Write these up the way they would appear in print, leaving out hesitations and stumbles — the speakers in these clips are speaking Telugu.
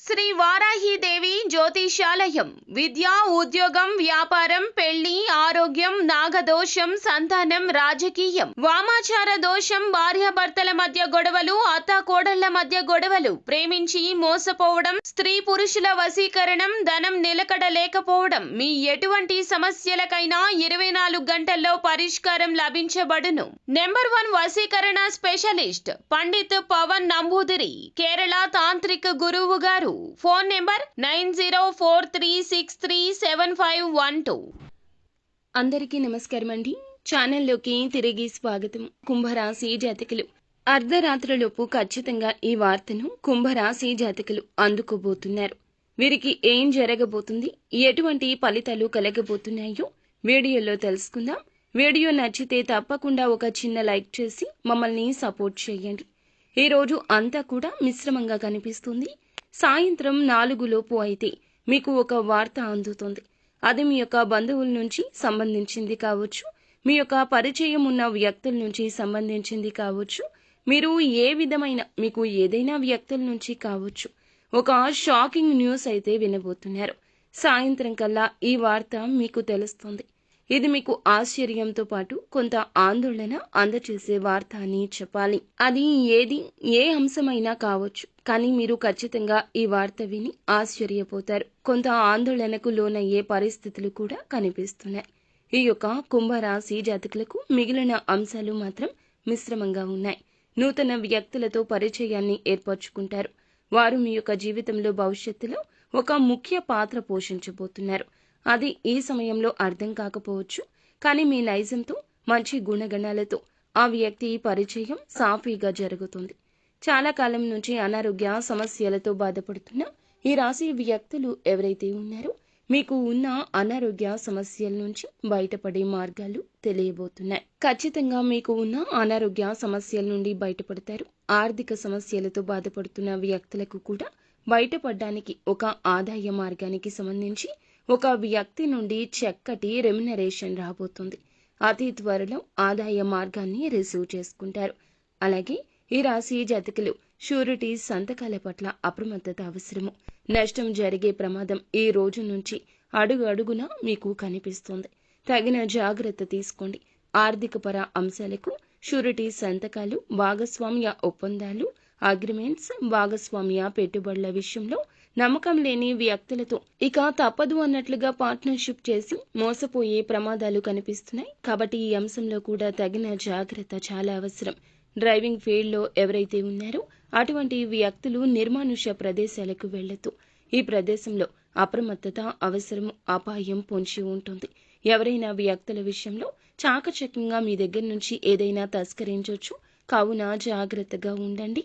శ్రీ వారాహిదేవి జ్యోతిషాలయం విద్య, ఉద్యోగం, వ్యాపారం, పెళ్లి, ఆరోగ్యం, నాగదోషం, సంతానం, రాజకీయం, వామాచార దోషం, భార్యాభర్తల మధ్య గొడవలు, అత్తాకోడళ్ల మధ్య గొడవలు, ప్రేమించి మోసపోవడం, స్త్రీ పురుషుల వశీకరణం, ధనం నిలకడ లేకపోవడం, మీ ఎటువంటి సమస్యలకైనా 24 గంటల్లో పరిష్కారం లభించబడును. నెంబర్ 1 వశీకరణ స్పెషలిస్ట్ పండిత్ పవన్ నంబూదిరి, కేరళ తాంత్రిక గురువు గారు. Phone number 9043637512. అందరికీ నమస్కారం అండి. ఛానల్లోకి తిరిగి స్వాగతం. కుంభరాశి జాతకులు అర్ధరాత్రిలోపు ఖచ్చితంగా ఈ వార్తను కుంభరాశి జాతకులు అందుకోబోతున్నారు. వీరికి ఏం జరగబోతుంది, ఎటువంటి ఫలితాలు కలగబోతున్నాయో వీడియోలో తెలుసుకుందాం. వీడియో నచ్చితే తప్పకుండా ఒక చిన్న లైక్ చేసి మమ్మల్ని సపోర్ట్ చేయండి. ఈ రోజు అంతా కూడా మిశ్రమంగా కనిపిస్తుంది. సాయంత్రం 4 లోపు అయితే మీకు ఒక వార్త అందుతుంది. అది మీ యొక్క బంధువుల నుంచి సంబంధించింది కావచ్చు, మీ యొక్క పరిచయం ఉన్న వ్యక్తుల నుంచి సంబంధించింది కావచ్చు, మీరు ఏ విధమైన మీకు ఏదైనా వ్యక్తుల నుంచి కావచ్చు. ఒక షాకింగ్ న్యూస్ అయితే వినబోతున్నారు. సాయంత్రం కల్లా ఈ వార్త మీకు తెలుస్తుంది. ఇది మీకు ఆశ్చర్యంతో పాటు కొంత ఆందోళన అందచేసే వార్త అని చెప్పాలి. అది ఏ అంశమైనా కావచ్చు, కానీ మీరు ఖచ్చితంగా ఈ వార్త విని ఆశ్చర్యపోతారు. కొంత ఆందోళనకు లోనయ్యే పరిస్థితులు కూడా కనిపిస్తున్నాయి. ఈ యొక్క కుంభరాశి జాతకులకు మిగిలిన అంశాలు మాత్రం మిశ్రమంగా ఉన్నాయి. నూతన వ్యక్తులతో పరిచయాన్ని ఏర్పరచుకుంటారు. వారు మీ యొక్క జీవితంలో భవిష్యత్తులో ఒక ముఖ్య పాత్ర పోషించబోతున్నారు. అది ఈ సమయంలో అర్థం కాకపోవచ్చు, కానీ మీ నైజంతో, మంచి గుణగణాలతో ఆ వ్యక్తి పరిచయం సాఫీగా జరుగుతుంది. చాలా కాలం నుంచి అనారోగ్య సమస్యలతో బాధపడుతున్న ఈ రాశి వ్యక్తులు ఎవరైతే ఉన్నారో మీకు ఉన్న అనారోగ్య సమస్యల నుంచి బయటపడే మార్గాలు తెలియబోతున్నాయి. ఖచ్చితంగా మీకు ఉన్న అనారోగ్య సమస్యల నుండి బయటపడతారు. ఆర్థిక సమస్యలతో బాధపడుతున్న వ్యక్తులకు కూడా బయటపడడానికి ఒక ఆదాయ మార్గానికి సంబంధించి ఒక వ్యక్తి నుండి చక్కటి రెమ్యునరేషన్ రాబోతుంది. అతి త్వరలో ఆదాయ మార్గాన్ని రిసీవ్ చేసుకుంటారు. అలాగే ఈ రాశి జాతకులు షూరిటీ సంతకాల పట్ల అప్రమత్తత అవసరము. నష్టం జరిగే ప్రమాదం ఈ రోజు నుంచి అడుగు అడుగునా మీకు కనిపిస్తుంది. తగిన జాగ్రత్త తీసుకోండి. ఆర్థికపర అంశాలకు షూరిటీ సంతకాలు, భాగస్వామ్య ఒప్పందాలు, అగ్రిమెంట్స్, భాగస్వామ్య పెట్టుబడుల విషయంలో నమ్మకం లేని వ్యక్తులతో ఇక తప్పదు అన్నట్లుగా పార్ట్నర్షిప్ చేసి మోసపోయే ప్రమాదాలు కనిపిస్తున్నాయి. కాబట్టి ఈ అంశంలో కూడా తగిన జాగ్రత్త చాలా అవసరం. డ్రైవింగ్ ఫీల్డ్లో ఎవరైతే ఉన్నారో అటువంటి వ్యక్తులు నిర్మానుష్య ప్రదేశాలకు వెళ్లొద్దు. ఈ ప్రదేశంలో అప్రమత్తత అవసరం. అపాయం పొంచి ఉంటుంది. ఎవరైనా వ్యక్తుల విషయంలో చాకచక్యంగా మీ దగ్గర నుంచి ఏదైనా తస్కరించవచ్చు. కావున జాగ్రత్తగా ఉండండి.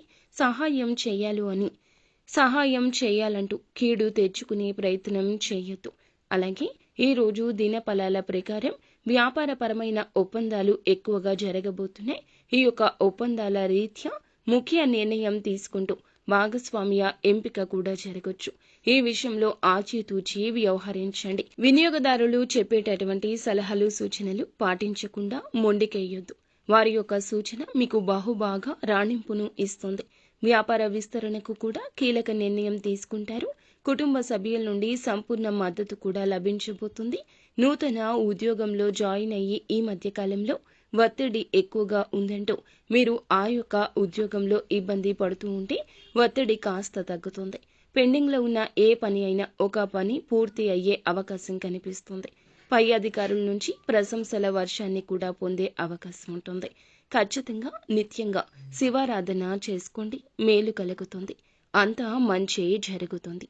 సహాయం చేయాలంటూ కీడు తెచ్చుకునే ప్రయత్నం చేయొద్దు. అలాగే ఈ రోజు దినఫలాల ప్రకారం వ్యాపారపరమైన ఒప్పందాలు ఎక్కువగా జరగబోతున్నాయి. ఈ యొక్క ఒప్పందాల రీత్యా ముఖ్య నిర్ణయం తీసుకుంటూ భాగస్వామ్య ఎంపిక కూడా జరగొచ్చు. ఈ విషయంలో ఆచితూచి వ్యవహరించండి. వినియోగదారులు చెప్పేటటువంటి సలహాలు, సూచనలు పాటించకుండా మొండికేయొద్దు. వారి యొక్క సూచన మీకు బహుబాగా రాణింపును ఇస్తుంది. వ్యాపార విస్తరణకు కూడా కీలక నిర్ణయం తీసుకుంటారు. కుటుంబ సభ్యుల నుండి సంపూర్ణ మద్దతు కూడా లభించబోతుంది. నూతన ఉద్యోగంలో జాయిన్ అయ్యి ఈ మధ్య కాలంలో ఒత్తిడి ఎక్కువగా ఉందంటూ మీరు ఆ యొక్క ఉద్యోగంలో ఇబ్బంది పడుతూ ఉంటే ఒత్తిడి కాస్త తగ్గుతుంది. పెండింగ్లో ఉన్న ఏ పని అయినా ఒక పని పూర్తి అయ్యే అవకాశం కనిపిస్తుంది. పై అధికారుల నుంచి ప్రశంసల వర్షాన్ని కూడా పొందే అవకాశం ఉంటుంది. ఖచ్చితంగా నిత్యంగా శివారాధన చేసుకోండి. మేలు కలుగుతుంది. అంతా మంచే జరుగుతుంది.